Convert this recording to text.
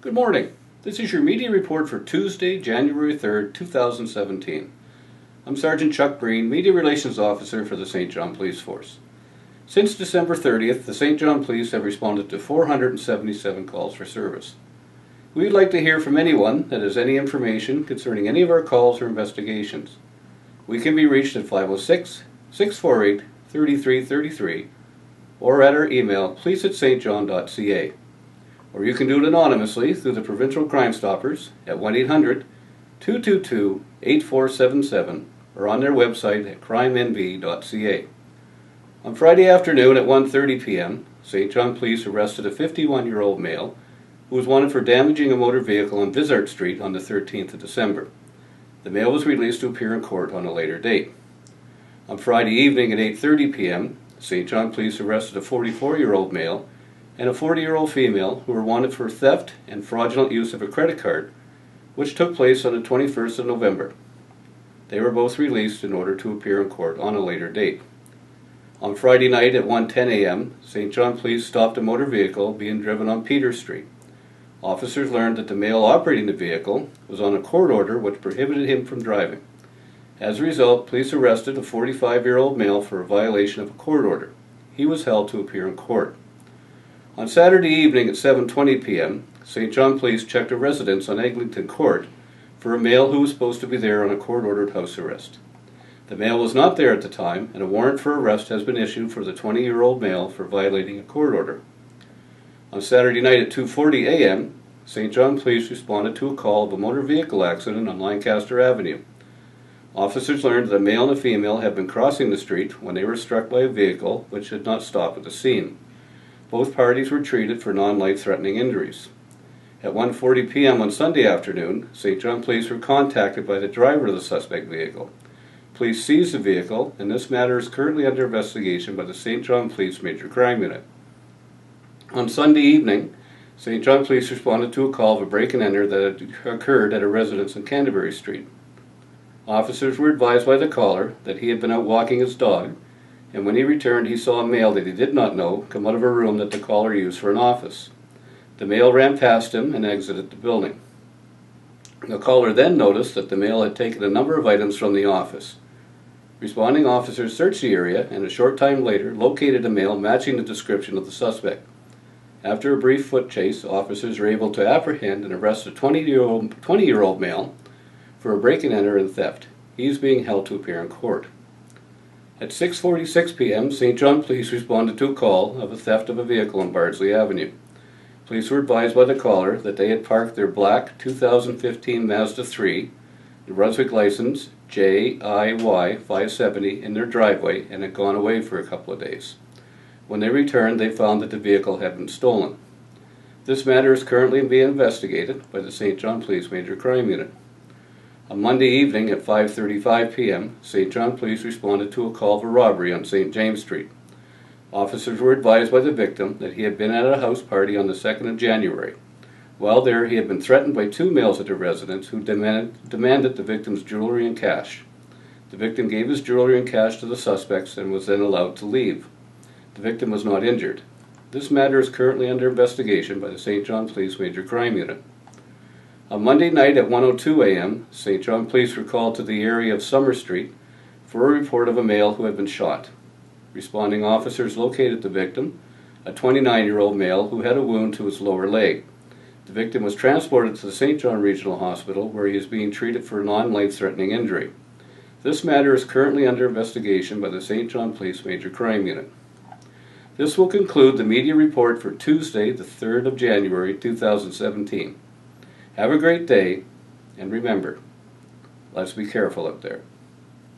Good morning. This is your media report for Tuesday, January 3rd, 2017. I'm Sergeant Chuck Green, Media Relations Officer for the St. John Police Force. Since December 30th, the St. John Police have responded to 477 calls for service. We'd like to hear from anyone that has any information concerning any of our calls or investigations. We can be reached at 506-648-3333 or at our email police@stjohn.ca. Or you can do it anonymously through the Provincial Crime Stoppers at 1-800-222-8477 or on their website at crimenv.ca. On Friday afternoon at 1:30 p.m., St. John Police arrested a 51-year-old male who was wanted for damaging a motor vehicle on Vizart Street on the 13th of December. The male was released to appear in court on a later date. On Friday evening at 8:30 p.m., St. John Police arrested a 44-year-old male and a 40-year-old female who were wanted for theft and fraudulent use of a credit card, which took place on the 21st of November. They were both released in order to appear in court on a later date. On Friday night at 1:10 a.m., St. John Police stopped a motor vehicle being driven on Peter Street. Officers learned that the male operating the vehicle was on a court order which prohibited him from driving. As a result, police arrested a 45-year-old male for a violation of a court order. He was held to appear in court. On Saturday evening at 7:20 p.m., St. John Police checked a residence on Eglinton Court for a male who was supposed to be there on a court-ordered house arrest. The male was not there at the time, and a warrant for arrest has been issued for the 20-year-old male for violating a court order. On Saturday night at 2:40 a.m., St. John Police responded to a call of a motor vehicle accident on Lancaster Avenue. Officers learned that a male and a female had been crossing the street when they were struck by a vehicle which had not stopped at the scene. Both parties were treated for non-life-threatening injuries. At 1:40 p.m. on Sunday afternoon, St. John Police were contacted by the driver of the suspect vehicle. Police seized the vehicle, and this matter is currently under investigation by the St. John Police Major Crime Unit. On Sunday evening, St. John Police responded to a call of a break-and-enter that had occurred at a residence on Canterbury Street. Officers were advised by the caller that he had been out walking his dog, and when he returned he saw a male that he did not know come out of a room that the caller used for an office. The male ran past him and exited the building. The caller then noticed that the male had taken a number of items from the office. Responding officers searched the area and a short time later located a male matching the description of the suspect. After a brief foot chase, officers were able to apprehend and arrest a 20-year-old male for a break-and-enter and theft. He is being held to appear in court. At 6:46 p.m., St. John Police responded to a call of a theft of a vehicle on Bardsley Avenue. Police were advised by the caller that they had parked their black 2015 Mazda 3, the Brunswick license JIY 570, in their driveway and had gone away for a couple of days. When they returned, they found that the vehicle had been stolen. This matter is currently being investigated by the St. John Police Major Crime Unit. On Monday evening at 5:35 p.m., St. John Police responded to a call for robbery on St. James Street. Officers were advised by the victim that he had been at a house party on the 2nd of January. While there, he had been threatened by two males at the residence who demanded the victim's jewelry and cash. The victim gave his jewelry and cash to the suspects and was then allowed to leave. The victim was not injured. This matter is currently under investigation by the St. John Police Major Crime Unit. On Monday night at 1:02 a.m., St. John Police were called to the area of Summer Street for a report of a male who had been shot. Responding officers located the victim, a 29-year-old male who had a wound to his lower leg. The victim was transported to the St. John Regional Hospital where he is being treated for a non-life-threatening injury. This matter is currently under investigation by the St. John Police Major Crime Unit. This will conclude the media report for Tuesday, the 3rd of January, 2017. Have a great day, and remember, let's be careful out there.